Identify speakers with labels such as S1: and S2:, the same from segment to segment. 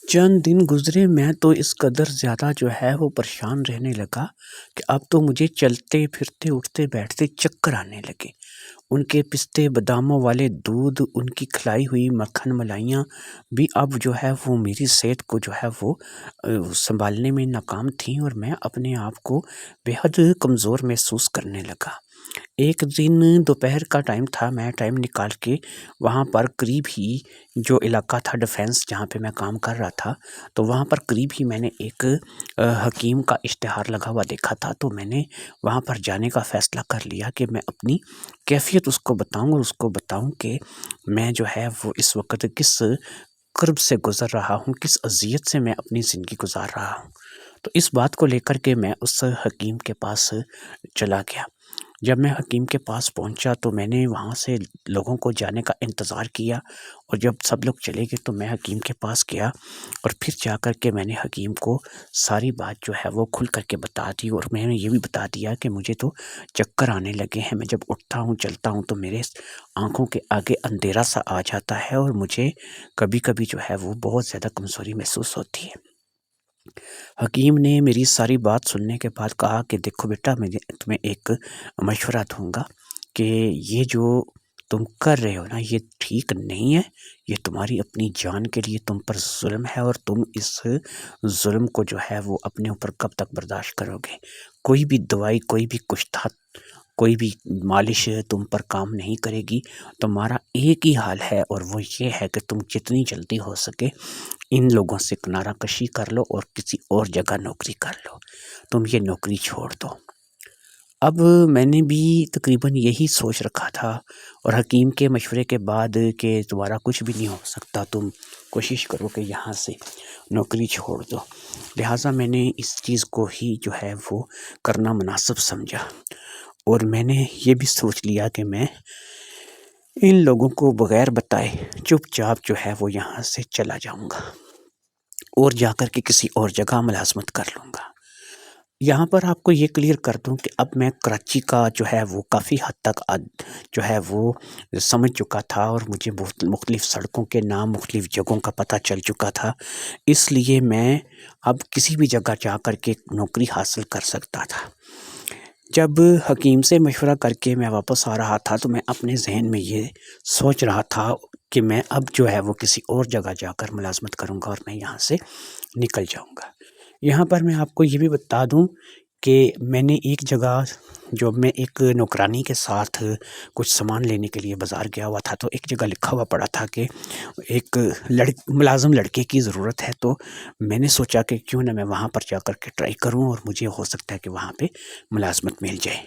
S1: چند دن گزرے میں تو اس قدر زیادہ جو ہے وہ پریشان رہنے لگا کہ اب تو مجھے چلتے پھرتے اٹھتے بیٹھتے چکر آنے لگے۔ ان کے پستے باداموں والے دودھ، ان کی کھلائی ہوئی مکھن ملائیاں بھی اب جو ہے وہ میری صحت کو جو ہے وہ سنبھالنے میں ناکام تھیں، اور میں اپنے آپ کو بے حد کمزور محسوس کرنے لگا۔ ایک دن دوپہر کا ٹائم تھا، میں ٹائم نکال کے وہاں پر قریب ہی جو علاقہ تھا ڈیفینس جہاں پہ میں کام کر رہا تھا، تو وہاں پر قریب ہی میں نے ایک حکیم کا اشتہار لگا ہوا دیکھا تھا، تو میں نے وہاں پر جانے کا فیصلہ کر لیا کہ میں اپنی کیفیت اس کو بتاؤں، اور اس کو بتاؤں کہ میں جو ہے وہ اس وقت کس کرب سے گزر رہا ہوں، کس اذیت سے میں اپنی زندگی گزار رہا ہوں۔ تو اس بات کو لے کر کے میں اس حکیم کے پاس چلا گیا۔ جب میں حکیم کے پاس پہنچا تو میں نے وہاں سے لوگوں کو جانے کا انتظار کیا، اور جب سب لوگ چلے گئے تو میں حکیم کے پاس گیا، اور پھر جا کر کے میں نے حکیم کو ساری بات جو ہے وہ کھل کر کے بتا دی، اور میں نے یہ بھی بتا دیا کہ مجھے تو چکر آنے لگے ہیں، میں جب اٹھتا ہوں چلتا ہوں تو میرے آنکھوں کے آگے اندھیرا سا آ جاتا ہے، اور مجھے کبھی کبھی جو ہے وہ بہت زیادہ کمزوری محسوس ہوتی ہے۔ حکیم نے میری ساری بات سننے کے بعد کہا کہ دیکھو بیٹا، میں تمہیں ایک مشورہ دوں گا کہ یہ جو تم کر رہے ہو نا، یہ ٹھیک نہیں ہے، یہ تمہاری اپنی جان کے لیے تم پر ظلم ہے، اور تم اس ظلم کو جو ہے وہ اپنے اوپر کب تک برداشت کرو گے؟ کوئی بھی دوائی، کوئی بھی کشتہ، کوئی بھی مالش تم پر کام نہیں کرے گی۔ تمہارا ایک ہی حال ہے، اور وہ یہ ہے کہ تم جتنی جلدی ہو سکے ان لوگوں سے کنارہ کشی کر لو اور کسی اور جگہ نوکری کر لو، تم یہ نوکری چھوڑ دو۔ اب میں نے بھی تقریباً یہی سوچ رکھا تھا، اور حکیم کے مشورے کے بعد کہ تمہارا کچھ بھی نہیں ہو سکتا، تم کوشش کرو کہ یہاں سے نوکری چھوڑ دو، لہٰذا میں نے اس چیز کو ہی جو ہے وہ کرنا مناسب سمجھا، اور میں نے یہ بھی سوچ لیا کہ میں ان لوگوں کو بغیر بتائے چپ چاپ جو ہے وہ یہاں سے چلا جاؤں گا، اور جا کر کے کسی اور جگہ ملازمت کر لوں گا۔ یہاں پر آپ کو یہ کلیئر کر دوں کہ اب میں کراچی کا جو ہے وہ کافی حد تک جو ہے وہ سمجھ چکا تھا، اور مجھے مختلف سڑکوں کے نام، مختلف جگہوں کا پتہ چل چکا تھا، اس لیے میں اب کسی بھی جگہ جا کر کے نوکری حاصل کر سکتا تھا۔ جب حکیم سے مشورہ کر کے میں واپس آ رہا تھا تو میں اپنے ذہن میں یہ سوچ رہا تھا کہ میں اب جو ہے وہ کسی اور جگہ جا کر ملازمت کروں گا، اور میں یہاں سے نکل جاؤں گا۔ یہاں پر میں آپ کو یہ بھی بتا دوں کہ میں نے ایک جگہ، جو میں ایک نوکرانی کے ساتھ کچھ سامان لینے کے لیے بازار گیا ہوا تھا، تو ایک جگہ لکھا ہوا پڑا تھا کہ ایک ملازم لڑکے کی ضرورت ہے، تو میں نے سوچا کہ کیوں نہ میں وہاں پر جا کر کے ٹرائی کروں، اور مجھے ہو سکتا ہے کہ وہاں پہ ملازمت مل جائے۔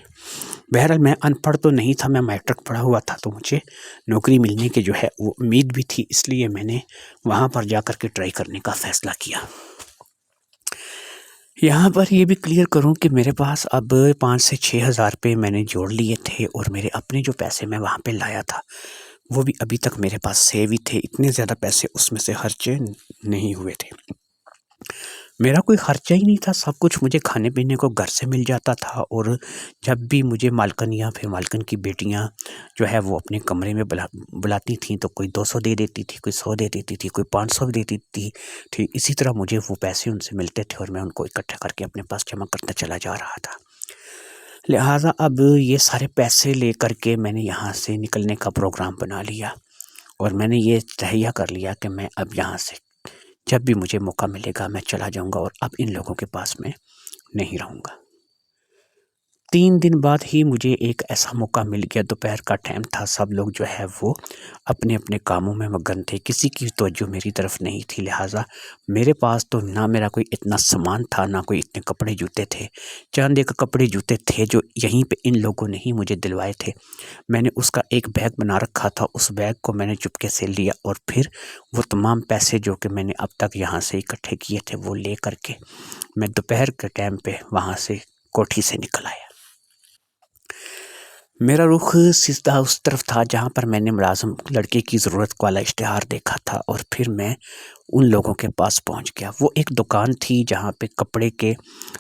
S1: بہرحال میں ان پڑھ تو نہیں تھا، میں میٹرک پڑھا ہوا تھا، تو مجھے نوکری ملنے کی جو ہے وہ امید بھی تھی، اس لیے میں نے وہاں پر جا کر کے ٹرائی کرنے کا فیصلہ کیا۔ یہاں پر یہ بھی کلیئر کروں کہ میرے پاس اب 5 سے 6 ہزار روپے میں نے جوڑ لیے تھے، اور میرے اپنے جو پیسے میں وہاں پہ لایا تھا وہ بھی ابھی تک میرے پاس سیو ہی تھے، اتنے زیادہ پیسے اس میں سے خرچے نہیں ہوئے تھے۔ میرا کوئی خرچہ ہی نہیں تھا، سب کچھ مجھے کھانے پینے کو گھر سے مل جاتا تھا، اور جب بھی مجھے مالکن یا پھر مالکن کی بیٹیاں جو ہے وہ اپنے کمرے میں بلاتی تھیں تو کوئی 200 دے دیتی تھی، کوئی 100 دے دیتی تھی، کوئی 500 دے دیتی تھی، اسی طرح مجھے وہ پیسے ان سے ملتے تھے، اور میں ان کو اکٹھا کر کے اپنے پاس جمع کرتا چلا جا رہا تھا۔ لہٰذا اب یہ سارے پیسے لے کر کے میں نے یہاں سے نکلنے کا پروگرام بنا لیا، اور میں نے یہ تہیہ کر لیا کہ میں اب یہاں سے جب بھی مجھے موقع ملے گا میں چلا جاؤں گا، اور اب ان لوگوں کے پاس میں نہیں رہوں گا۔ 3 دن بعد ہی مجھے ایک ایسا موقع مل گیا، دوپہر کا ٹائم تھا، سب لوگ جو ہے وہ اپنے اپنے کاموں میں مگن تھے، کسی کی توجہ میری طرف نہیں تھی، لہٰذا میرے پاس تو نہ میرا کوئی اتنا سامان تھا، نہ کوئی اتنے کپڑے جوتے تھے، چند ایک کپڑے جوتے تھے جو یہیں پہ ان لوگوں نے ہی مجھے دلوائے تھے۔ میں نے اس کا ایک بیگ بنا رکھا تھا، اس بیگ کو میں نے چپکے سے لیا، اور پھر وہ تمام پیسے جو کہ میں نے اب تک یہاں سے اکٹھے کیے تھے وہ لے کر کے میں دوپہر کے ٹائم پہ وہاں سے کوٹھی سے نکل آیا۔ میرا رخ سیدھا اس طرف تھا جہاں پر میں نے ملازم لڑکے کی ضرورت والا اشتہار دیکھا تھا، اور پھر میں ان لوگوں کے پاس پہنچ گیا۔ وہ ایک دکان تھی جہاں پہ کپڑے کے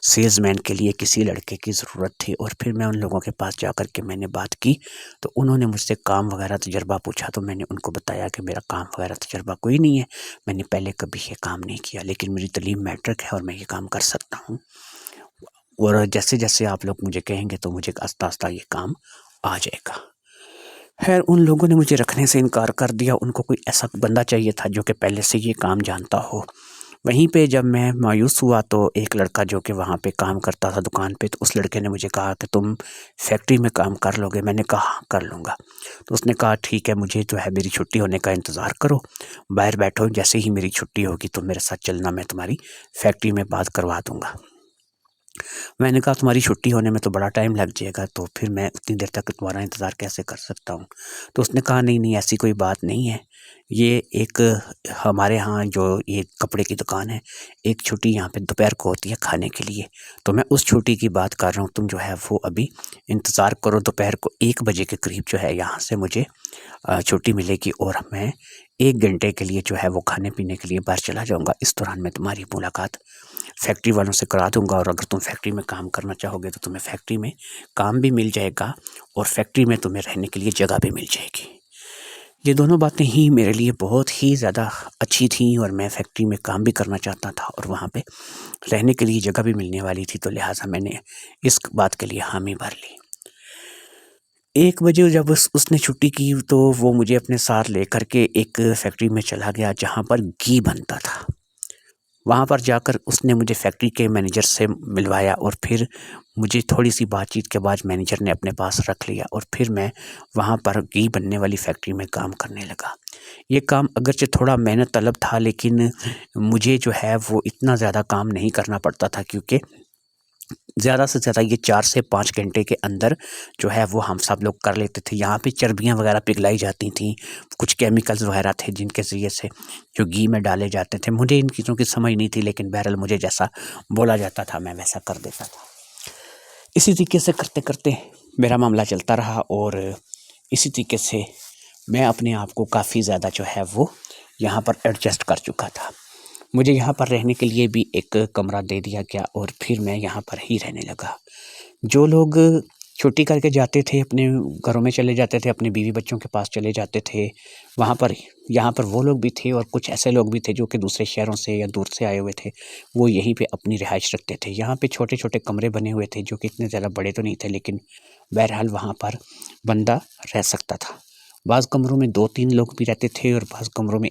S1: سیلز مین کے لیے کسی لڑکے کی ضرورت تھی، اور پھر میں ان لوگوں کے پاس جا کر کے میں نے بات کی تو انہوں نے مجھ سے کام وغیرہ تجربہ پوچھا، تو میں نے ان کو بتایا کہ میرا کام وغیرہ تجربہ کوئی نہیں ہے، میں نے پہلے کبھی یہ کام نہیں کیا، لیکن میری تعلیم میٹرک ہے اور میں یہ کام کر سکتا ہوں، اور جیسے جیسے آپ لوگ مجھے کہیں گے تو مجھے آہستہ آہستہ یہ کام آ جائے گا۔ خیر ان لوگوں نے مجھے رکھنے سے انکار کر دیا، ان کو کوئی ایسا بندہ چاہیے تھا جو کہ پہلے سے یہ کام جانتا ہو۔ وہیں پہ جب میں مایوس ہوا تو ایک لڑکا جو کہ وہاں پہ کام کرتا تھا دکان پہ، تو اس لڑکے نے مجھے کہا کہ تم فیکٹری میں کام کر لو گے؟ میں نے کہا ہاں کر لوں گا۔ تو اس نے کہا ٹھیک ہے، مجھے جو ہے میری چھٹی ہونے کا انتظار کرو، باہر بیٹھو، جیسے ہی میری چھٹی ہوگی تو میرے ساتھ چلنا، میں تمہاری فیکٹری میں بات کروا دوں گا۔ میں نے کہا تمہاری چھٹی ہونے میں تو بڑا ٹائم لگ جائے گا، تو پھر میں اتنی دیر تک تمہارا انتظار کیسے کر سکتا ہوں؟ تو اس نے کہا نہیں نہیں، ایسی کوئی بات نہیں ہے، یہ ایک ہمارے ہاں جو یہ کپڑے کی دکان ہے، ایک چھٹی یہاں پہ دوپہر کو ہوتی ہے کھانے کے لیے، تو میں اس چھٹی کی بات کر رہا ہوں، تم جو ہے وہ ابھی انتظار کرو، دوپہر کو 1 بجے کے قریب جو ہے یہاں سے مجھے چھٹی ملے گی، اور میں 1 گھنٹے کے لیے جو ہے وہ کھانے پینے کے لیے باہر چلا جاؤں گا، اس دوران میں تمہاری ملاقات فیکٹری والوں سے کرا دوں گا، اور اگر تم فیکٹری میں کام کرنا چاہو گے تو تمہیں فیکٹری میں کام بھی مل جائے گا، اور فیکٹری میں تمہیں رہنے کے لیے جگہ بھی مل جائے گی۔ یہ دونوں باتیں ہی میرے لیے بہت ہی زیادہ اچھی تھیں، اور میں فیکٹری میں کام بھی کرنا چاہتا تھا اور وہاں پہ رہنے کے لیے جگہ بھی ملنے والی تھی، تو لہٰذا میں نے اس بات کے لیے حامی بھر لی۔ 1 بجے جب اس نے چھٹی کی تو وہ مجھے اپنے ساتھ لے کر کے ایک فیکٹری میں چلا گیا جہاں پر گھی بنتا تھا۔ وہاں پر جا کر اس نے مجھے فیکٹری کے مینیجر سے ملوایا، اور پھر مجھے تھوڑی سی بات چیت کے بعد مینیجر نے اپنے پاس رکھ لیا، اور پھر میں وہاں پر گھی بننے والی فیکٹری میں کام کرنے لگا۔ یہ کام اگرچہ تھوڑا محنت طلب تھا، لیکن مجھے جو ہے وہ اتنا زیادہ کام نہیں کرنا پڑتا تھا، کیونکہ زیادہ سے زیادہ یہ 4 سے 5 گھنٹے کے اندر جو ہے وہ ہم سب لوگ کر لیتے تھے۔ یہاں پہ چربیاں وغیرہ پگھلائی جاتی تھیں، کچھ کیمیکلز وغیرہ تھے جن کے ذریعے سے جو گھی میں ڈالے جاتے تھے، مجھے ان چیزوں کی سمجھ نہیں تھی، لیکن بہرحال مجھے جیسا بولا جاتا تھا میں ویسا کر دیتا تھا۔ اسی طریقے سے کرتے کرتے میرا معاملہ چلتا رہا، اور اسی طریقے سے میں اپنے آپ کو کافی زیادہ جو ہے وہ یہاں پر ایڈجسٹ کر چکا تھا۔ مجھے یہاں پر رہنے کے لیے بھی ایک کمرہ دے دیا گیا، اور پھر میں یہاں پر ہی رہنے لگا۔ جو لوگ چھٹی کر کے جاتے تھے اپنے گھروں میں چلے جاتے تھے، اپنے بیوی بچوں کے پاس چلے جاتے تھے، وہاں پر یہاں پر وہ لوگ بھی تھے، اور کچھ ایسے لوگ بھی تھے جو کہ دوسرے شہروں سے یا دور سے آئے ہوئے تھے، وہ یہیں پہ اپنی رہائش رکھتے تھے۔ یہاں پہ چھوٹے چھوٹے کمرے بنے ہوئے تھے جو کہ اتنے زیادہ بڑے تو نہیں تھے، لیکن بہرحال وہاں پر بندہ رہ سکتا تھا۔ بعض کمروں میں 2-3 لوگ بھی رہتے تھے، اور بعض کمروں میں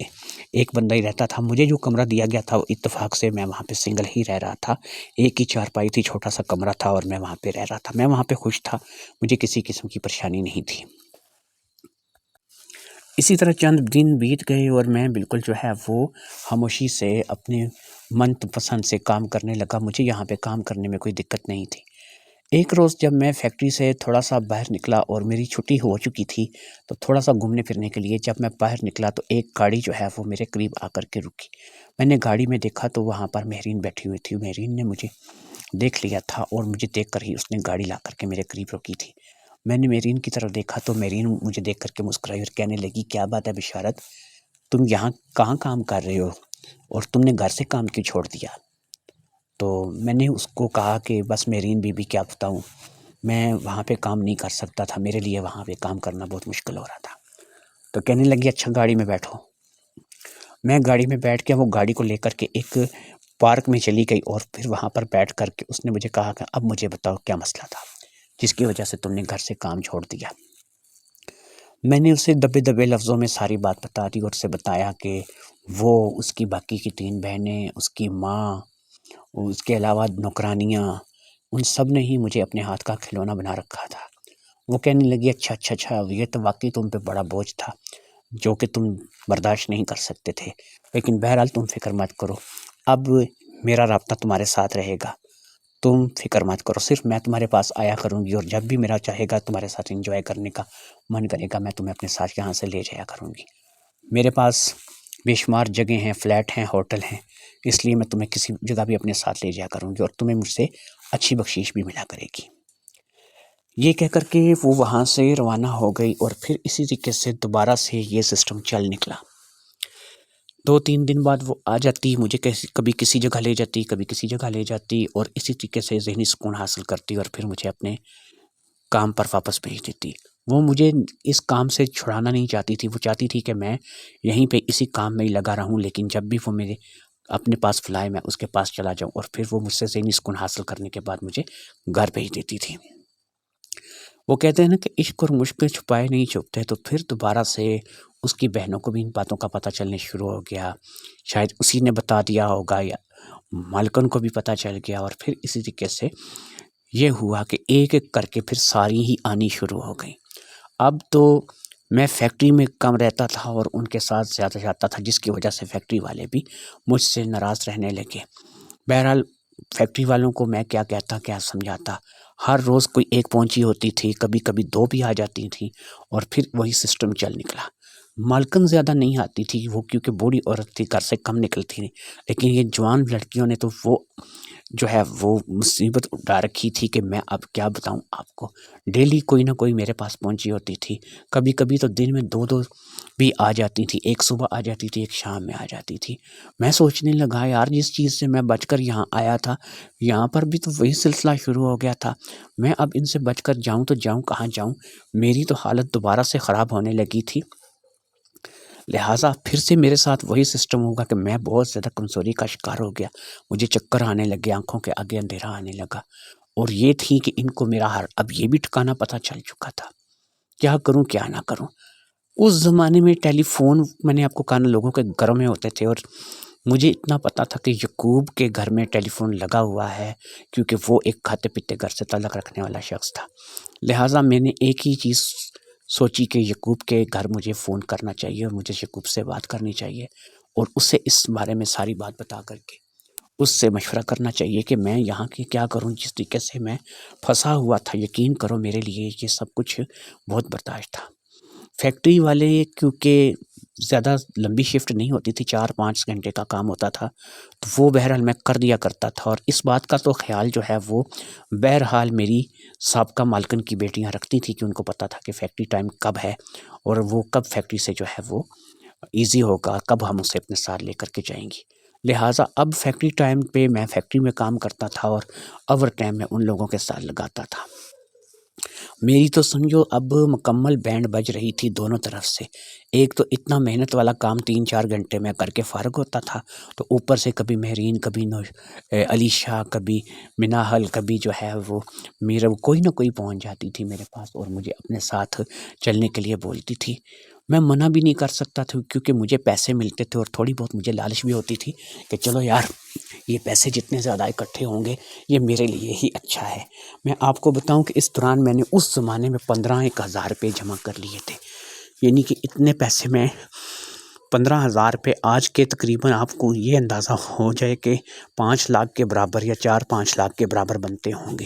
S1: ایک بندہ ہی رہتا تھا۔ مجھے جو کمرہ دیا گیا تھا وہ اتفاق سے میں وہاں پہ سنگل ہی رہ رہا تھا، ایک ہی چارپائی تھی، چھوٹا سا کمرہ تھا، اور میں وہاں پہ رہ رہا تھا۔ میں وہاں پہ خوش تھا، مجھے کسی قسم کی پریشانی نہیں تھی۔ اسی طرح چند دن بیت گئے، اور میں بالکل جو ہے وہ خاموشی سے اپنے من پسند سے کام کرنے لگا۔ مجھے یہاں پہ کام کرنے میں کوئی دقت نہیں تھی۔ ایک روز جب میں فیکٹری سے تھوڑا سا باہر نکلا اور میری چھٹی ہو چکی تھی، تو تھوڑا سا گھومنے پھرنے کے لیے جب میں باہر نکلا تو ایک گاڑی جو ہے وہ میرے قریب آ کر کے رکی۔ میں نے گاڑی میں دیکھا تو وہاں پر مہرین بیٹھی ہوئی تھی۔ مہرین نے مجھے دیکھ لیا تھا، اور مجھے دیکھ کر ہی اس نے گاڑی لا کر کے میرے قریب روکی تھی۔ میں نے مہرین کی طرف دیکھا تو مہرین مجھے دیکھ کر کے مسکرائی اور کہنے لگی کیا بات ہے بشارت، تم یہاں کہاں کام کر رہے ہو، اور تم نے گھر سے کام کیوں چھوڑ دیا؟ تو میں نے اس کو کہا کہ بس مہرین بی بی کیا بتاؤں، میں وہاں پہ کام نہیں کر سکتا تھا، میرے لیے وہاں پہ کام کرنا بہت مشکل ہو رہا تھا۔ تو کہنے لگی اچھا گاڑی میں بیٹھو۔ میں گاڑی میں بیٹھ کے وہ گاڑی کو لے کر کے ایک پارک میں چلی گئی، اور پھر وہاں پر بیٹھ کر کے اس نے مجھے کہا کہ اب مجھے بتاؤ کیا مسئلہ تھا جس کی وجہ سے تم نے گھر سے کام چھوڑ دیا۔ میں نے اسے دبے دبے لفظوں میں ساری بات بتا دی، اور اسے بتایا کہ وہ اس کی باقی کی 3 بہنیں، اس کی ماں، اس کے علاوہ نوکرانیاں، ان سب نے ہی مجھے اپنے ہاتھ کا کھلونا بنا رکھا تھا۔ وہ کہنے لگی اچھا یہ تو واقعی تم پہ بڑا بوجھ تھا جو کہ تم برداشت نہیں کر سکتے تھے، لیکن بہرحال تم فکر مت کرو، اب میرا رابطہ تمہارے ساتھ رہے گا، تم فکر مت کرو، صرف میں تمہارے پاس آیا کروں گی، اور جب بھی میرا چاہے گا تمہارے ساتھ انجوائے کرنے کا من کرے گا میں تمہیں اپنے ساتھ یہاں سے لے جایا کروں گی۔ میرے پاس بے شمار جگہیں ہیں، فلیٹ ہیں، ہوٹل ہیں، اس لیے میں تمہیں کسی جگہ بھی اپنے ساتھ لے جایا کروں گی، اور تمہیں مجھ سے اچھی بخشش بھی ملا کرے گی۔ یہ کہہ کر کے وہ وہاں سے روانہ ہو گئی اور پھر اسی طریقے سے دوبارہ سے یہ سسٹم چل نکلا۔ 2-3 دن بعد وہ آ جاتی، مجھے کبھی کسی جگہ لے جاتی، کبھی کسی جگہ لے جاتی، اور اسی طریقے سے ذہنی سکون حاصل کرتی اور پھر مجھے اپنے کام پر واپس بھیج دیتی۔ وہ مجھے اس کام سے چھڑانا نہیں چاہتی تھی، وہ چاہتی تھی کہ میں یہیں پہ اسی کام میں ہی لگا رہوں، لیکن جب بھی وہ میرے اپنے پاس بلائے میں اس کے پاس چلا جاؤں، اور پھر وہ مجھ سے ذہنی سکون حاصل کرنے کے بعد مجھے گھر بھیج دیتی تھی۔ وہ کہتے ہیں نا کہ عشق اور مشکل چھپائے نہیں چھپتے، تو پھر دوبارہ سے اس کی بہنوں کو بھی ان باتوں کا پتہ چلنے شروع ہو گیا، شاید اسی نے بتا دیا ہوگا یا مالکن کو بھی پتہ چل گیا، اور پھر اسی طریقے سے یہ ہوا کہ ایک ایک کر کے پھر ساری ہی آنی شروع ہو گئی۔ اب تو میں فیکٹری میں کم رہتا تھا اور ان کے ساتھ زیادہ جاتا تھا، جس کی وجہ سے فیکٹری والے بھی مجھ سے ناراض رہنے لگے۔ بہرحال فیکٹری والوں کو میں کیا کہتا، کیا سمجھاتا، ہر روز کوئی ایک پہنچی ہوتی تھی، کبھی کبھی 2 بھی آ جاتی تھیں، اور پھر وہی سسٹم چل نکلا۔ مالکن زیادہ نہیں آتی تھی، وہ کیونکہ بوڑھی عورت تھی، گھر سے کم نکلتی نہیں، لیکن یہ جوان لڑکیوں نے تو وہ جو ہے وہ مصیبت اٹھا رکھی تھی کہ میں اب کیا بتاؤں آپ کو۔ ڈیلی کوئی نہ کوئی میرے پاس پہنچی ہوتی تھی، کبھی کبھی تو دن میں 2 بھی آ جاتی تھی، ایک صبح آ جاتی تھی، ایک شام میں آ جاتی تھی۔ میں سوچنے لگا یار جس چیز سے میں بچ کر یہاں آیا تھا، یہاں پر بھی تو وہی سلسلہ شروع ہو گیا تھا، میں اب ان سے بچ کر جاؤں تو جاؤں کہاں جاؤں؟ میری تو حالت دوبارہ سے خراب ہونے لگی تھی۔ لہٰذا پھر سے میرے ساتھ وہی سسٹم ہوگا کہ میں بہت زیادہ کمزوری کا شکار ہو گیا، مجھے چکر آنے لگے، آنکھوں کے آگے اندھیرا آنے لگا، اور یہ تھی کہ ان کو میرا اب یہ بھی ٹھکانا پتہ چل چکا تھا، کیا کروں کیا نہ کروں۔ اس زمانے میں ٹیلی فون میں نے آپ کو کہا نا لوگوں کے گھروں میں ہوتے تھے، اور مجھے اتنا پتا تھا کہ یعقوب کے گھر میں ٹیلی فون لگا ہوا ہے، کیونکہ وہ ایک کھاتے پیتے گھر سے تعلق رکھنے والا شخص تھا۔ لہٰذا میں نے ایک ہی چیز سوچی کہ یعقوب کے گھر مجھے فون کرنا چاہیے، اور مجھے یعقوب سے بات کرنی چاہیے، اور اسے اس بارے میں ساری بات بتا کر کے اس سے مشورہ کرنا چاہیے کہ میں یہاں کی کیا کروں، جس طریقے سے میں پھنسا ہوا تھا۔ یقین کرو میرے لیے یہ سب کچھ بہت برداشت تھا۔ فیکٹری والے کیونکہ زیادہ لمبی شفٹ نہیں ہوتی تھی، 4-5 گھنٹے کا کام ہوتا تھا، تو وہ بہرحال میں کر دیا کرتا تھا، اور اس بات کا تو خیال جو ہے وہ بہرحال میری سابقہ مالکن کی بیٹیاں رکھتی تھیں کہ ان کو پتہ تھا کہ فیکٹری ٹائم کب ہے، اور وہ کب فیکٹری سے جو ہے وہ ایزی ہوگا، کب ہم اسے اپنے ساتھ لے کر کے جائیں گی۔ لہٰذا اب فیکٹری ٹائم پہ میں فیکٹری میں کام کرتا تھا، اور اوور ٹائم میں ان لوگوں کے ساتھ لگاتا تھا۔ میری تو سمجھو اب مکمل بینڈ بج رہی تھی دونوں طرف سے۔ ایک تو اتنا محنت والا کام 3-4 گھنٹے میں کر کے فارغ ہوتا تھا، تو اوپر سے کبھی مہرین، کبھی علیشہ، کبھی مناحل، کبھی جو ہے وہ میرا کوئی نہ کوئی پہنچ جاتی تھی میرے پاس، اور مجھے اپنے ساتھ چلنے کے لیے بولتی تھی۔ میں منع بھی نہیں کر سکتا تھا، کیونکہ مجھے پیسے ملتے تھے، اور تھوڑی بہت مجھے لالچ بھی ہوتی تھی کہ چلو یار یہ پیسے جتنے زیادہ اکٹھے ہوں گے یہ میرے لیے ہی اچھا ہے۔ میں آپ کو بتاؤں کہ اس دوران میں نے اس زمانے میں 15,000 روپے جمع کر لیے تھے، یعنی کہ اتنے پیسے میں 15,000 روپے آج کے تقریباً آپ کو یہ اندازہ ہو جائے کہ 5 لاکھ کے برابر یا 4-5 لاکھ کے برابر بنتے ہوں گے،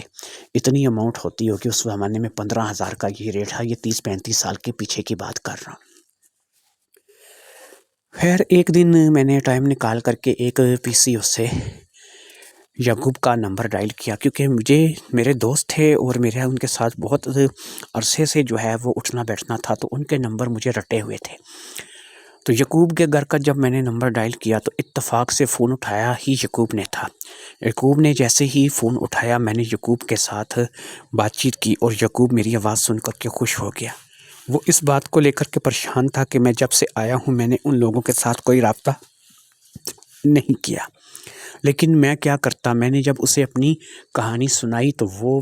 S1: اتنی اماؤنٹ ہوتی ہوگی اس زمانے میں۔ 15,000 کا یہ ریٹ ہے، یہ 30-35 سال کے پیچھے کی بات کر رہا ہوں۔ خیر ایک دن میں نے ٹائم نکال کر کے ایک پی سی او سے یعقوب کا نمبر ڈائل کیا، کیونکہ مجھے میرے دوست تھے اور میرے ان کے ساتھ بہت عرصے سے جو ہے وہ اٹھنا بیٹھنا تھا، تو ان کے نمبر مجھے رٹے ہوئے تھے۔ تو یعقوب کے گھر کا جب میں نے نمبر ڈائل کیا تو اتفاق سے فون اٹھایا ہی یعقوب نے تھا۔ یعقوب نے جیسے ہی فون اٹھایا میں نے یعقوب کے ساتھ بات چیت کی، اور یعقوب میری آواز سن کر کے خوش ہو گیا۔ وہ اس بات کو لے کر کے پریشان تھا کہ میں جب سے آیا ہوں میں نے ان لوگوں کے ساتھ کوئی رابطہ نہیں کیا، لیکن میں کیا کرتا، میں نے جب اسے اپنی کہانی سنائی تو وہ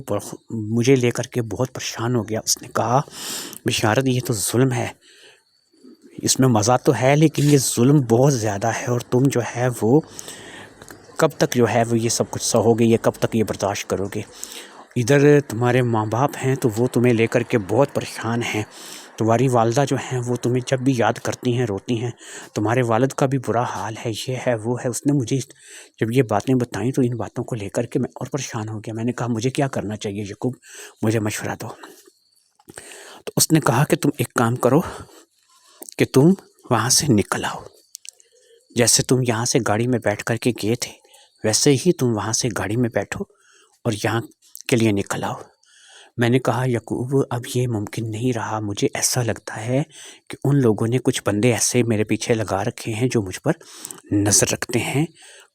S1: مجھے لے کر کے بہت پریشان ہو گیا۔ اس نے کہا بشارت یہ تو ظلم ہے، اس میں مزہ تو ہے لیکن یہ ظلم بہت زیادہ ہے، اور تم جو ہے وہ کب تک جو ہے وہ یہ سب کچھ سہو گے، یہ کب تک یہ برداشت کرو گے؟ ادھر تمہارے ماں باپ ہیں تو وہ تمہیں لے کر کے بہت پریشان ہیں، تمہاری والدہ جو ہیں وہ تمہیں جب بھی یاد کرتی ہیں روتی ہیں، تمہارے والد کا بھی برا حال ہے، یہ ہے وہ ہے۔ اس نے مجھے جب یہ باتیں بتائیں تو ان باتوں کو لے کر کے میں اور پریشان ہو گیا۔ میں نے کہا مجھے کیا کرنا چاہیے یعقوب، مجھے مشورہ دو۔ تو اس نے کہا کہ تم ایک کام کرو کہ تم وہاں سے نکل آؤ، جیسے تم یہاں سے گاڑی میں بیٹھ کر کے گئے تھے ویسے ہی تم وہاں سے گاڑی میں بیٹھو اور یہاں کے لیے نکل آؤ۔ میں نے کہا یعقوب اب یہ ممکن نہیں رہا، مجھے ایسا لگتا ہے کہ ان لوگوں نے کچھ بندے ایسے میرے پیچھے لگا رکھے ہیں جو مجھ پر نظر رکھتے ہیں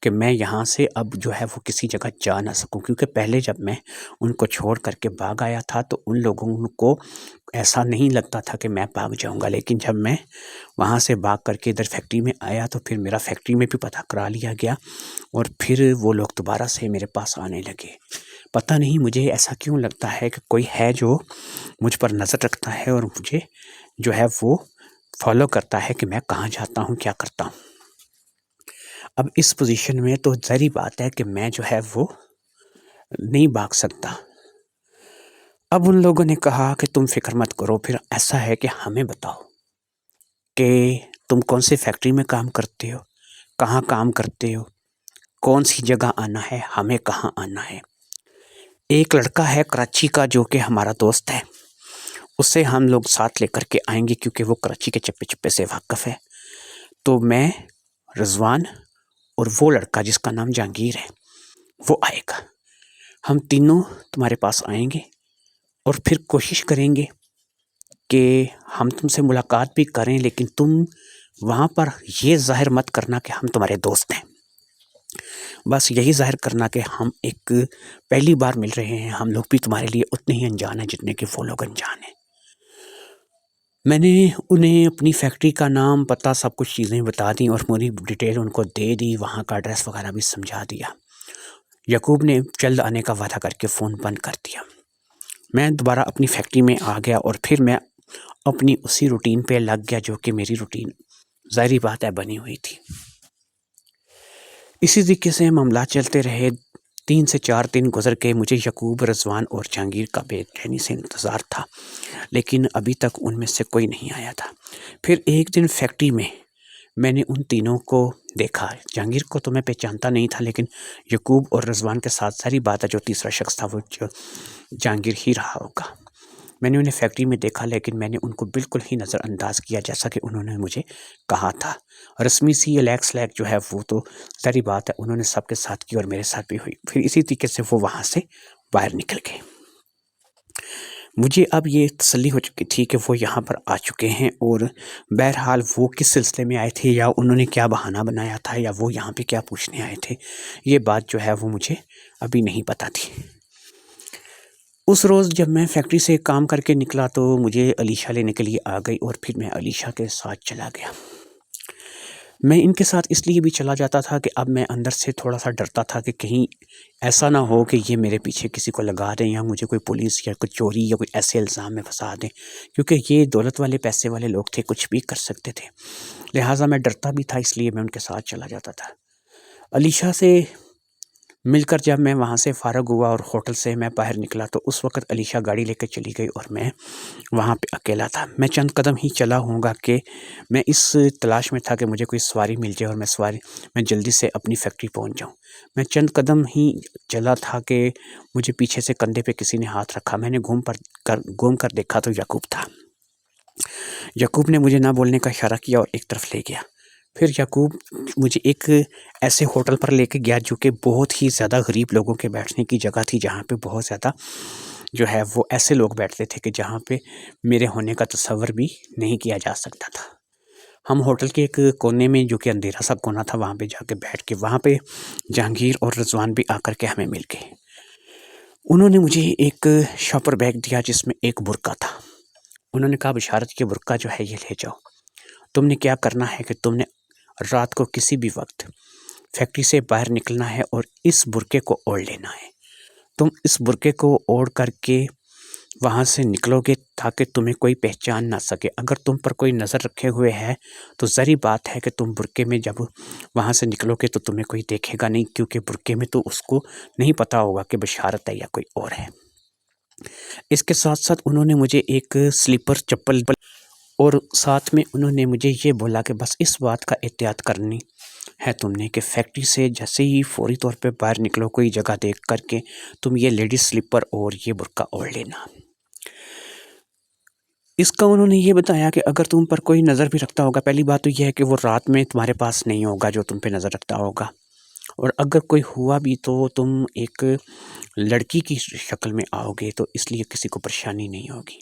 S1: کہ میں یہاں سے اب جو ہے وہ کسی جگہ جا نہ سکوں، کیونکہ پہلے جب میں ان کو چھوڑ کر کے بھاگ آیا تھا تو ان لوگوں کو ایسا نہیں لگتا تھا کہ میں بھاگ جاؤں گا، لیکن جب میں وہاں سے بھاگ کر کے ادھر فیکٹری میں آیا تو پھر میرا فیکٹری میں بھی پتہ کرا لیا گیا اور پھر وہ لوگ دوبارہ سے میرے پاس آنے لگے۔ پتہ نہیں مجھے ایسا کیوں لگتا ہے کہ کوئی ہے جو مجھ پر نظر رکھتا ہے اور مجھے جو ہے وہ فالو کرتا ہے کہ میں کہاں جاتا ہوں، کیا کرتا ہوں۔ اب اس پوزیشن میں تو ظاہری بات ہے کہ میں جو ہے وہ نہیں بھاگ سکتا۔ اب ان لوگوں نے کہا کہ تم فکر مت کرو، پھر ایسا ہے کہ ہمیں بتاؤ کہ تم کون سی فیکٹری میں کام کرتے ہو، کہاں کام کرتے ہو، کون سی جگہ آنا ہے، ہمیں کہاں آنا ہے۔ ایک لڑکا ہے کراچی کا جو کہ ہمارا دوست ہے، اسے ہم لوگ ساتھ لے کر کے آئیں گے کیونکہ وہ کراچی کے چپے چپے سے واقف ہے۔ تو میں، رضوان اور وہ لڑکا جس کا نام جہانگیر ہے وہ آئے گا، ہم تینوں تمہارے پاس آئیں گے اور پھر کوشش کریں گے کہ ہم تم سے ملاقات بھی کریں، لیکن تم وہاں پر یہ ظاہر مت کرنا کہ ہم تمہارے دوست ہیں، بس یہی ظاہر کرنا کہ ہم ایک پہلی بار مل رہے ہیں، ہم لوگ بھی تمہارے لیے اتنے ہی انجان ہیں جتنے کہ وہ لوگ انجان ہیں۔ میں نے انہیں اپنی فیکٹری کا نام، پتہ، سب کچھ چیزیں بتا دیں اور پوری ڈیٹیل ان کو دے دی، وہاں کا ایڈریس وغیرہ بھی سمجھا دیا۔ یعقوب نے جلد آنے کا وعدہ کر کے فون بند کر دیا۔ میں دوبارہ اپنی فیکٹری میں آ گیا اور پھر میں اپنی اسی روٹین پہ لگ گیا جو کہ میری روٹین ظاہری بات ہے بنی ہوئی تھی۔ اسی طریقے سے معاملات چلتے رہے، 3 سے 4 دن گزر کے مجھے یعقوب، رضوان اور جہانگیر کا بے چینی سے انتظار تھا، لیکن ابھی تک ان میں سے کوئی نہیں آیا تھا۔ پھر ایک دن فیکٹری میں نے ان تینوں کو دیکھا۔ جہانگیر کو تو میں پہچانتا نہیں تھا، لیکن یعقوب اور رضوان کے ساتھ ساری بات ہے جو تیسرا شخص تھا وہ جہانگیر ہی رہا ہوگا۔ میں نے انہیں فیکٹری میں دیکھا، لیکن میں نے ان کو بالکل ہی نظر انداز کیا جیسا کہ انہوں نے مجھے کہا تھا۔ رسمی سی الیکس لیک جو ہے وہ تو ساری بات ہے انہوں نے سب کے ساتھ کی اور میرے ساتھ بھی ہوئی۔ پھر اسی طریقے سے وہ وہاں سے باہر نکل گئے۔ مجھے اب یہ تسلی ہو چکی تھی کہ وہ یہاں پر آ چکے ہیں، اور بہرحال وہ کس سلسلے میں آئے تھے یا انہوں نے کیا بہانہ بنایا تھا یا وہ یہاں پہ کیا پوچھنے آئے تھے، یہ بات جو ہے وہ مجھے ابھی نہیں پتہ تھی۔ اس روز جب میں فیکٹری سے کام کر کے نکلا تو مجھے علیشہ لینے کے لیے آ گئی اور پھر میں علیشہ کے ساتھ چلا گیا۔ میں ان کے ساتھ اس لیے بھی چلا جاتا تھا کہ اب میں اندر سے تھوڑا سا ڈرتا تھا کہ کہیں ایسا نہ ہو کہ یہ میرے پیچھے کسی کو لگا دیں یا مجھے کوئی پولیس یا کوئی چوری یا کوئی ایسے الزام میں پھنسا دیں، کیونکہ یہ دولت والے پیسے والے لوگ تھے، کچھ بھی کر سکتے تھے۔ لہٰذا میں ڈرتا بھی تھا، اس لیے میں ان کے ساتھ چلا جاتا تھا۔ علیشہ سے مل کر جب میں وہاں سے فارغ ہوا اور ہوٹل سے میں باہر نکلا تو اس وقت علیشہ گاڑی لے کے چلی گئی اور میں وہاں پہ اکیلا تھا۔ میں چند قدم ہی چلا ہوں گا کہ میں اس تلاش میں تھا کہ مجھے کوئی سواری مل جائے اور میں جلدی سے اپنی فیکٹری پہنچ جاؤں۔ میں چند قدم ہی چلا تھا کہ مجھے پیچھے سے کندھے پہ کسی نے ہاتھ رکھا۔ میں نے گھوم کر دیکھا تو یعقوب تھا۔ یعقوب نے مجھے نہ بولنے کا اشارہ کیا اور ایک طرف لے گیا۔ پھر یعقوب مجھے ایک ایسے ہوٹل پر لے کے گیا جو کہ بہت ہی زیادہ غریب لوگوں کے بیٹھنے کی جگہ تھی، جہاں پہ بہت زیادہ جو ہے وہ ایسے لوگ بیٹھتے تھے کہ جہاں پہ میرے ہونے کا تصور بھی نہیں کیا جا سکتا تھا۔ ہم ہوٹل کے ایک کونے میں، جو کہ اندھیرا سا کونا تھا، وہاں پہ جا کے بیٹھ کے وہاں پہ جہانگیر اور رضوان بھی آ کر کے ہمیں مل گئے۔ انہوں نے مجھے ایک شاپر بیگ دیا جس میں ایک برقع تھا۔ انہوں نے کہا بشارت، یہ برقع جو ہے یہ لے جاؤ، تم نے کیا کرنا ہے کہ تم نے رات کو کسی بھی وقت فیکٹری سے باہر نکلنا ہے اور اس برقعے کو اوڑھ لینا ہے۔ تم اس برقعے کو اوڑھ کر کے وہاں سے نکلو گے تاکہ تمہیں کوئی پہچان نہ سکے۔ اگر تم پر کوئی نظر رکھے ہوئے ہے تو ظاہری بات ہے کہ تم برقعے میں جب وہاں سے نکلو گے تو تمہیں کوئی دیکھے گا نہیں، کیونکہ برقعے میں تو اس کو نہیں پتہ ہوگا کہ بشارت ہے یا کوئی اور ہے۔ اس کے ساتھ ساتھ انہوں نے مجھے ایک سلیپر چپل اور ساتھ میں انہوں نے مجھے یہ بولا کہ بس اس بات کا احتیاط کرنی ہے تم نے کہ فیکٹری سے جیسے ہی فوری طور پہ باہر نکلو، کوئی جگہ دیکھ کر کے تم یہ لیڈیز سلیپر اور یہ برقع اوڑھ لینا۔ اس کا انہوں نے یہ بتایا کہ اگر تم پر کوئی نظر بھی رکھتا ہوگا، پہلی بات تو یہ ہے کہ وہ رات میں تمہارے پاس نہیں ہوگا جو تم پہ نظر رکھتا ہوگا، اور اگر کوئی ہوا بھی تو تم ایک لڑکی کی شکل میں آؤ گے تو اس لیے کسی کو پریشانی نہیں ہوگی۔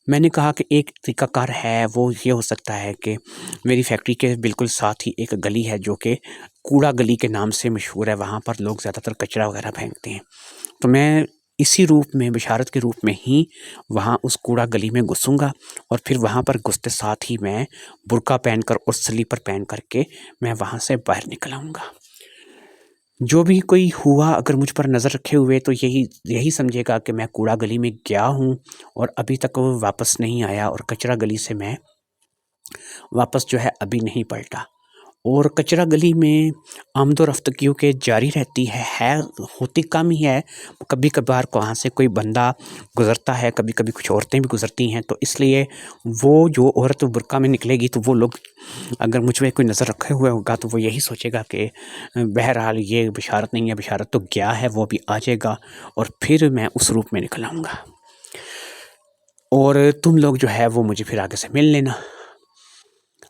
S1: میں نے کہا کہ ایک طریقہ کار ہے، وہ یہ ہو سکتا ہے کہ میری فیکٹری کے بالکل ساتھ ہی ایک گلی ہے جو کہ کوڑا گلی کے نام سے مشہور ہے، وہاں پر لوگ زیادہ تر کچرا وغیرہ پھینکتے ہیں، تو میں اسی روپ میں، بشارت کے روپ میں ہی وہاں اس کوڑا گلی میں گھسوں گا، اور پھر وہاں پر گھستے ساتھ ہی میں برقع پہن کر اور سلیپر پہن کر کے میں وہاں سے باہر نکل آؤں گا۔ جو بھی کوئی ہوا اگر مجھ پر نظر رکھے ہوئے تو یہی سمجھے گا کہ میں کوڑا گلی میں گیا ہوں اور ابھی تک وہ واپس نہیں آیا، اور کچرا گلی سے میں واپس جو ہے ابھی نہیں پلٹا۔ اور کچرا گلی میں آمد و رفت کیونکہ جاری رہتی ہے ہوتی کم ہی ہے، کبھی کبھار وہاں سے کوئی بندہ گزرتا ہے، کبھی کبھی کچھ عورتیں بھی گزرتی ہیں، تو اس لیے وہ جو عورت برقع میں نکلے گی تو وہ لوگ اگر مجھ پہ کوئی نظر رکھے ہوئے ہوگا تو وہ یہی سوچے گا کہ بہرحال یہ بشارت نہیں ہے، بشارت تو گیا ہے، وہ بھی آ جائے گا، اور پھر میں اس روپ میں نکل آؤں گا، اور تم لوگ جو ہے وہ مجھے پھر آگے سے مل لینا۔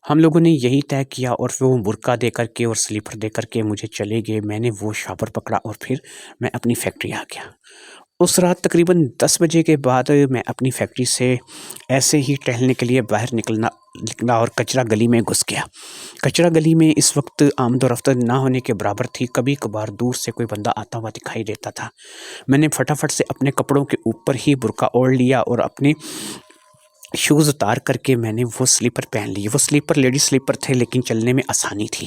S1: ہم لوگوں نے یہی طے کیا، اور وہ برقع دے کر کے اور سلیپر دے کر کے مجھے چلے گئے۔ میں نے وہ شاپر پکڑا اور پھر میں اپنی فیکٹری آ گیا۔ اس رات تقریباً 10 بجے کے بعد میں اپنی فیکٹری سے ایسے ہی ٹہلنے کے لیے باہر نکلا اور کچرا گلی میں گھس گیا۔ کچرا گلی میں اس وقت آمد و رفت نہ ہونے کے برابر تھی، کبھی کبھار دور سے کوئی بندہ آتا ہوا دکھائی دیتا تھا۔ میں نے فٹافٹ سے اپنے کپڑوں کے اوپر ہی برقع اوڑھ لیا اور اپنے شوز اتار کر کے میں نے وہ سلیپر پہن لیے۔ وہ سلیپر لیڈی سلیپر تھے لیکن چلنے میں آسانی تھی۔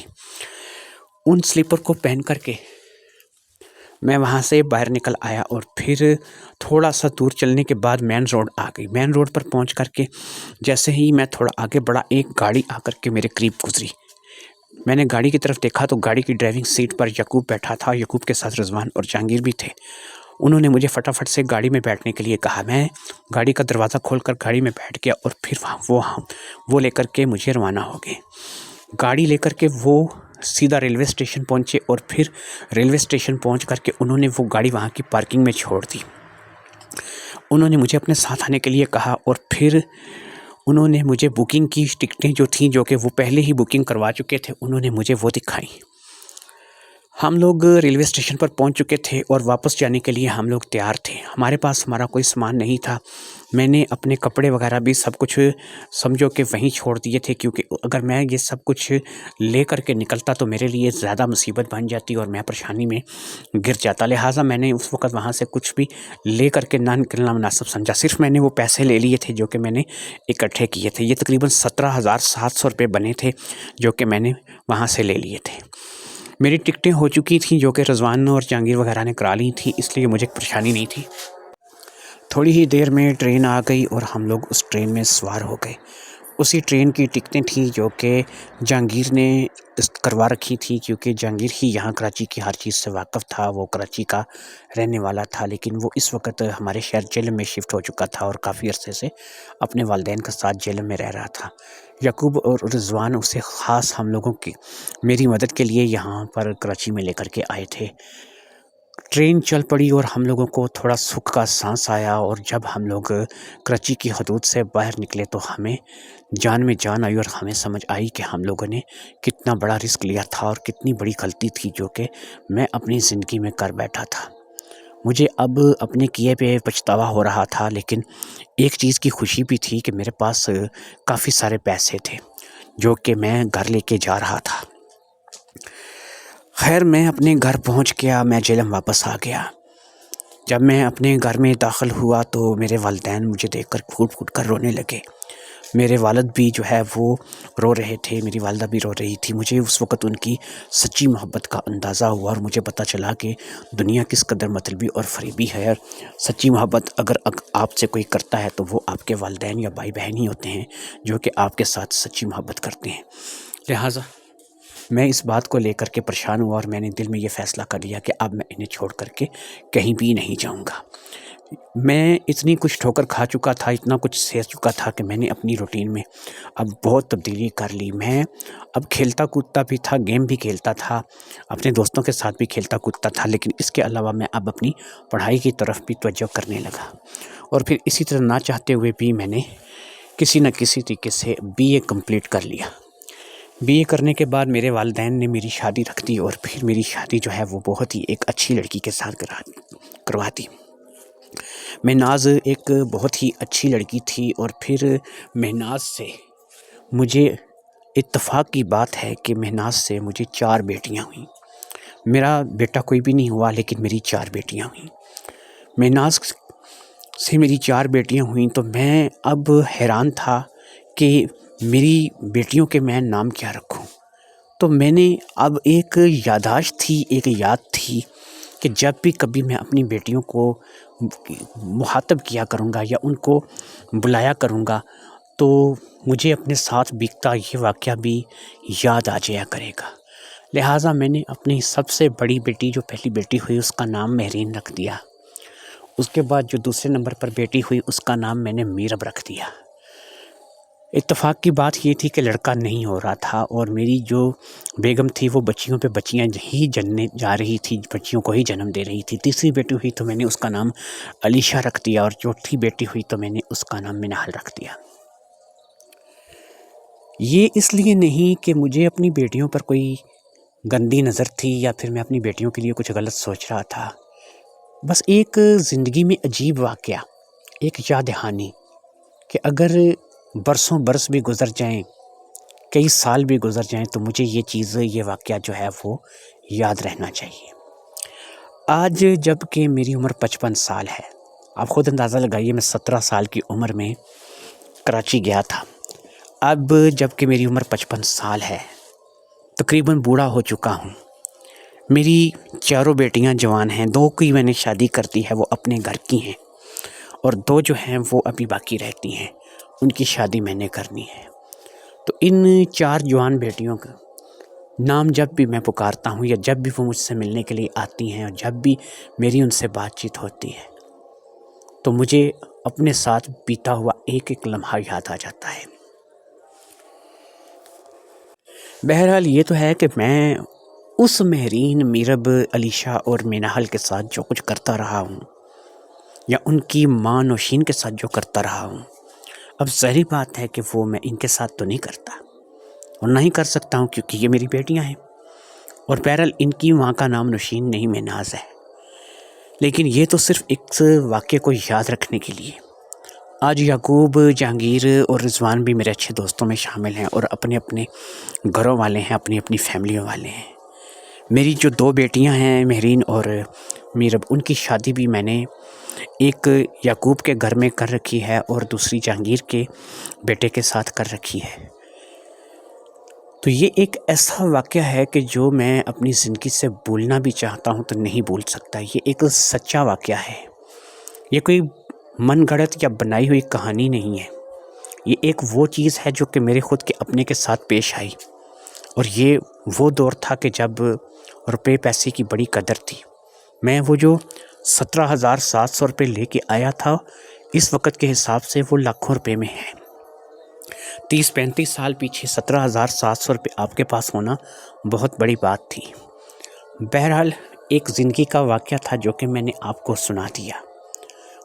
S1: ان سلیپر کو پہن کر کے میں وہاں سے باہر نکل آیا، اور پھر تھوڑا سا دور چلنے کے بعد مین روڈ آ گئی۔ مین روڈ پر پہنچ کر کے جیسے ہی میں تھوڑا آگے بڑھا، ایک گاڑی آ کر کے میرے قریب گزری۔ میں نے گاڑی کی طرف دیکھا تو گاڑی کی ڈرائیونگ سیٹ پر یعقوب بیٹھا تھا، یعقوب کے ساتھ رضوان اور جہانگیر بھی تھے۔ انہوں نے مجھے فٹافٹ سے گاڑی میں بیٹھنے کے لیے کہا۔ میں گاڑی کا دروازہ کھول کر گاڑی میں بیٹھ گیا، اور پھر وہ لے کر کے مجھے روانہ ہو گئے۔ گاڑی لے کر کے وہ سیدھا ریلوے اسٹیشن پہنچے، اور پھر ریلوے اسٹیشن پہنچ کر کے انہوں نے وہ گاڑی وہاں کی پارکنگ میں چھوڑ دی۔ انہوں نے مجھے اپنے ساتھ آنے کے لیے کہا، اور پھر انہوں نے مجھے بکنگ کی ٹکٹیں جو تھیں، جو کہ وہ پہلے ہی بکنگ کروا چکے تھے، انہوں نے مجھے وہ دکھائیں۔ ہم لوگ ریلوے اسٹیشن پر پہنچ چکے تھے اور واپس جانے کے لیے ہم لوگ تیار تھے۔ ہمارے پاس ہمارا کوئی سامان نہیں تھا۔ میں نے اپنے کپڑے وغیرہ بھی سب کچھ سمجھو کہ وہیں چھوڑ دیے تھے، کیونکہ اگر میں یہ سب کچھ لے کر کے نکلتا تو میرے لیے زیادہ مصیبت بن جاتی اور میں پریشانی میں گر جاتا۔ لہٰذا میں نے اس وقت وہاں سے کچھ بھی لے کر کے نہ نکلنا مناسب سمجھا۔ صرف میں نے وہ پیسے لے لیے تھے جو کہ میں نے اکٹھے کیے تھے۔ یہ تقریباً 17,700 روپے بنے تھے جو کہ میں نے وہاں سے لے لیے تھے۔ میری ٹکٹیں ہو چکی تھیں جو کہ رضوان اور جہانگیر وغیرہ نے کرا لی تھیں، اس لیے مجھے پریشانی نہیں تھی۔ تھوڑی ہی دیر میں ٹرین آ گئی اور ہم لوگ اس ٹرین میں سوار ہو گئے۔ اسی ٹرین کی ٹکٹیں تھیں جو کہ جہانگیر نے کروا رکھی تھی، کیونکہ جہانگیر ہی یہاں کراچی کی ہر چیز سے واقف تھا۔ وہ کراچی کا رہنے والا تھا، لیکن وہ اس وقت ہمارے شہر جہلم میں شفٹ ہو چکا تھا اور کافی عرصے سے اپنے والدین کے ساتھ جہلم میں رہ رہا تھا۔ یعقوب اور رضوان اسے خاص ہم لوگوں کی میری مدد کے لیے یہاں پر کراچی میں لے کر کے آئے تھے۔ ٹرین چل پڑی اور ہم لوگوں کو تھوڑا سکھ کا سانس آیا، اور جب ہم لوگ کراچی کی حدود سے باہر نکلے تو ہمیں جان میں جان آئی، اور ہمیں سمجھ آئی کہ ہم لوگوں نے کتنا بڑا رسک لیا تھا اور کتنی بڑی غلطی تھی جو کہ میں اپنی زندگی میں کر بیٹھا تھا۔ مجھے اب اپنے کیے پہ پچھتاوا ہو رہا تھا، لیکن ایک چیز کی خوشی بھی تھی کہ میرے پاس کافی سارے پیسے تھے جو کہ میں گھر لے کے جا رہا تھا۔ خیر میں اپنے گھر پہنچ گیا، میں جہلم واپس آ گیا۔ جب میں اپنے گھر میں داخل ہوا تو میرے والدین مجھے دیکھ کر پھوٹ پھوٹ کر رونے لگے۔ میرے والد بھی جو ہے وہ رو رہے تھے، میری والدہ بھی رو رہی تھی۔ مجھے اس وقت ان کی سچی محبت کا اندازہ ہوا، اور مجھے پتہ چلا کہ دنیا کس قدر مطلبی اور فریبی ہے۔ سچی محبت اگر آپ سے کوئی کرتا ہے تو وہ آپ کے والدین یا بھائی بہن ہی ہوتے ہیں جو کہ آپ کے ساتھ سچی محبت کرتے ہیں۔ لہٰذا میں اس بات کو لے کر کے پریشان ہوا، اور میں نے دل میں یہ فیصلہ کر لیا کہ اب میں انہیں چھوڑ کر کے کہیں بھی نہیں جاؤں گا۔ میں اتنی کچھ ٹھوکر کھا چکا تھا، اتنا کچھ سہ چکا تھا کہ میں نے اپنی روٹین میں اب بہت تبدیلی کر لی۔ میں اب کھیلتا کودتا بھی تھا، گیم بھی کھیلتا تھا، اپنے دوستوں کے ساتھ بھی کھیلتا کودتا تھا، لیکن اس کے علاوہ میں اب اپنی پڑھائی کی طرف بھی توجہ کرنے لگا۔ اور پھر اسی طرح نہ چاہتے ہوئے بھی میں نے کسی نہ کسی طریقے سے BA کمپلیٹ کر لیا۔ BA کرنے کے بعد میرے والدین نے میری شادی رکھ دی، اور پھر میری شادی جو ہے وہ بہت ہی ایک اچھی لڑکی کے ساتھ کرا دی۔ کروا دی۔ مہناز ایک بہت ہی اچھی لڑکی تھی، اور پھر مہناز سے مجھے اتفاق کی بات ہے کہ مہناز سے مجھے 4 بیٹیاں ہوئیں۔ میرا بیٹا کوئی بھی نہیں ہوا، لیکن میری 4 بیٹیاں ہوئیں۔ مہناز سے میری 4 بیٹیاں ہوئیں تو میں اب حیران تھا کہ میری بیٹیوں کے میں نام کیا رکھوں۔ تو میں نے اب ایک یادداشت تھی، ایک یاد تھی کہ جب بھی کبھی میں اپنی بیٹیوں کو مخاطب کیا کروں گا یا ان کو بلایا کروں گا تو مجھے اپنے ساتھ بیتتا یہ واقعہ بھی یاد آ جایا کرے گا۔ لہٰذا میں نے اپنی سب سے بڑی بیٹی جو پہلی بیٹی ہوئی اس کا نام مہرین رکھ دیا۔ اس کے بعد جو دوسرے نمبر پر بیٹی ہوئی اس کا نام میں نے میرب رکھ دیا۔ اتفاق کی بات یہ تھی کہ لڑکا نہیں ہو رہا تھا، اور میری جو بیگم تھی وہ بچیوں پہ بچیاں ہی جننے جا رہی تھی، بچیوں کو ہی جنم دے رہی تھی۔ تیسری بیٹی ہوئی تو میں نے اس کا نام علیشہ رکھ دیا، اور چوتھی بیٹی ہوئی تو میں نے اس کا نام منہل رکھ دیا۔ یہ اس لیے نہیں کہ مجھے اپنی بیٹیوں پر کوئی گندی نظر تھی یا پھر میں اپنی بیٹیوں کے لیے کچھ غلط سوچ رہا تھا، بس ایک زندگی میں عجیب واقعہ، ایک یاد دہانی کہ اگر برسوں برس بھی گزر جائیں، کئی سال بھی گزر جائیں، تو مجھے یہ چیز، یہ واقعہ جو ہے وہ یاد رہنا چاہیے۔ آج جب کہ میری عمر 55 سال ہے، آپ خود اندازہ لگائیے میں 17 سال کی عمر میں کراچی گیا تھا۔ اب جب کہ میری عمر 55 سال ہے، تقریباً بوڑھا ہو چکا ہوں، میری 4 بیٹیاں جوان ہیں، 2 کی میں نے شادی کر دی ہے، وہ اپنے گھر کی ہیں، اور 2 جو ہیں وہ ابھی باقی رہتی ہیں، ان کی شادی میں نے کرنی ہے۔ تو ان 4 جوان بیٹیوں کا نام جب بھی میں پکارتا ہوں یا جب بھی وہ مجھ سے ملنے کے لیے آتی ہیں اور جب بھی میری ان سے بات چیت ہوتی ہے تو مجھے اپنے ساتھ بیتا ہوا ایک ایک لمحہ یاد آ جاتا ہے۔ بہرحال یہ تو ہے کہ میں اس مہرین، میرب، علیشہ اور منہل کے ساتھ جو کچھ کرتا رہا ہوں، یا ان کی ماں نوشین کے ساتھ جو کرتا رہا ہوں، اب ظاہری بات ہے کہ وہ میں ان کے ساتھ تو نہیں کرتا، اور نہ ہی کر سکتا ہوں، کیونکہ یہ میری بیٹیاں ہیں، اور بہرحال ان کی ماں کا نام نوشین نہیں، مہناز ہے۔ لیکن یہ تو صرف ایک واقعے کو یاد رکھنے کے لیے۔ آج یعقوب، جہانگیر اور رضوان بھی میرے اچھے دوستوں میں شامل ہیں، اور اپنے اپنے گھروں والے ہیں، اپنی اپنی فیملیوں والے ہیں۔ میری جو 2 بیٹیاں ہیں، مہرین اور میرب، ان کی شادی بھی میں نے ایک یعقوب کے گھر میں کر رکھی ہے اور دوسری جہانگیر کے بیٹے کے ساتھ کر رکھی ہے۔ تو یہ ایک ایسا واقعہ ہے کہ جو میں اپنی زندگی سے بھولنا بھی چاہتا ہوں تو نہیں بھول سکتا۔ یہ ایک سچا واقعہ ہے، یہ کوئی من گھڑت یا بنائی ہوئی کہانی نہیں ہے، یہ ایک وہ چیز ہے جو کہ میرے خود کے اپنے کے ساتھ پیش آئی، اور یہ وہ دور تھا کہ جب روپے پیسے کی بڑی قدر تھی۔ میں وہ جو 17,700 روپے لے کے آیا تھا، اس وقت کے حساب سے وہ لاکھوں روپے میں ہے۔ 30-35 سال پیچھے 17,700 روپے آپ کے پاس ہونا بہت بڑی بات تھی۔ بہرحال ایک زندگی کا واقعہ تھا جو کہ میں نے آپ کو سنا دیا۔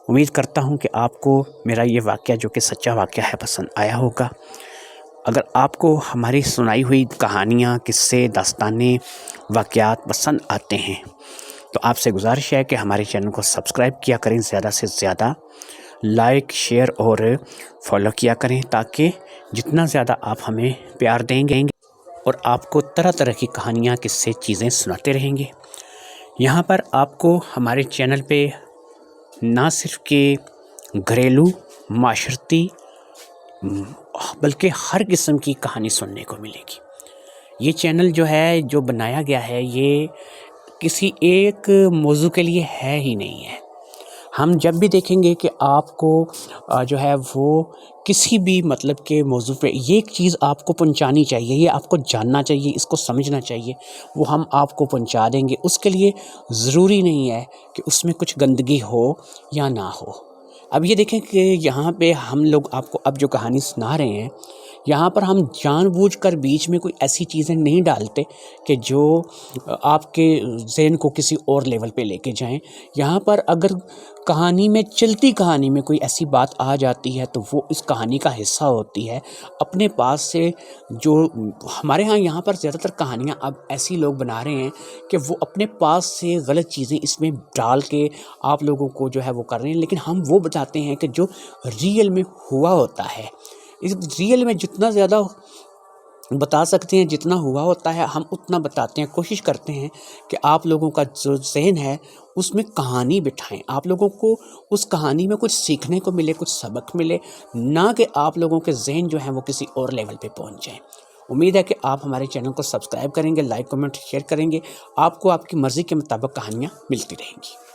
S1: امید کرتا ہوں کہ آپ کو میرا یہ واقعہ جو کہ سچا واقعہ ہے پسند آیا ہوگا۔ اگر آپ کو ہماری سنائی ہوئی کہانیاں، قصے، داستانیں، واقعات پسند آتے ہیں تو آپ سے گزارش ہے کہ ہمارے چینل کو سبسکرائب کیا کریں، زیادہ سے زیادہ لائک، شیئر اور فالو کیا کریں، تاکہ جتنا زیادہ آپ ہمیں پیار دیں گے اور آپ کو طرح طرح کی کہانیاں، قصے، چیزیں سناتے رہیں گے۔ یہاں پر آپ کو ہمارے چینل پہ نہ صرف کہ گھریلو، معاشرتی، بلکہ ہر قسم کی کہانی سننے کو ملے گی۔ یہ چینل جو ہے، جو بنایا گیا ہے، یہ کسی ایک موضوع کے لیے ہے ہی نہیں ہے۔ ہم جب بھی دیکھیں گے کہ آپ کو جو ہے وہ کسی بھی مطلب کے موضوع پہ یہ ایک چیز آپ کو پہنچانی چاہیے، یہ آپ کو جاننا چاہیے، اس کو سمجھنا چاہیے، وہ ہم آپ کو پہنچا دیں گے۔ اس کے لیے ضروری نہیں ہے کہ اس میں کچھ گندگی ہو یا نہ ہو۔ اب یہ دیکھیں کہ یہاں پہ ہم لوگ آپ کو اب جو کہانی سنا رہے ہیں، یہاں پر ہم جان بوجھ کر بیچ میں کوئی ایسی چیزیں نہیں ڈالتے کہ جو آپ کے ذہن کو کسی اور لیول پہ لے کے جائیں۔ یہاں پر اگر کہانی میں، چلتی کہانی میں کوئی ایسی بات آ جاتی ہے تو وہ اس کہانی کا حصہ ہوتی ہے۔ اپنے پاس سے جو ہمارے ہاں یہاں پر زیادہ تر کہانیاں اب ایسی لوگ بنا رہے ہیں کہ وہ اپنے پاس سے غلط چیزیں اس میں ڈال کے آپ لوگوں کو جو ہے وہ کر رہے ہیں، لیکن ہم وہ بتاتے ہیں کہ جو ریئل میں ہوا ہوتا ہے۔ اس ریئل میں جتنا زیادہ بتا سکتے ہیں، جتنا ہوا ہوتا ہے ہم اتنا بتاتے ہیں، کوشش کرتے ہیں کہ آپ لوگوں کا جو ذہن ہے اس میں کہانی بٹھائیں، آپ لوگوں کو اس کہانی میں کچھ سیکھنے کو ملے، کچھ سبق ملے، نہ کہ آپ لوگوں کے ذہن جو ہیں وہ کسی اور لیول پہ پہنچ جائیں۔ امید ہے کہ آپ ہمارے چینل کو سبسکرائب کریں گے، لائک کمنٹ شیئر کریں گے، آپ کو آپ کی مرضی کے مطابق کہانیاں ملتی رہیں گی۔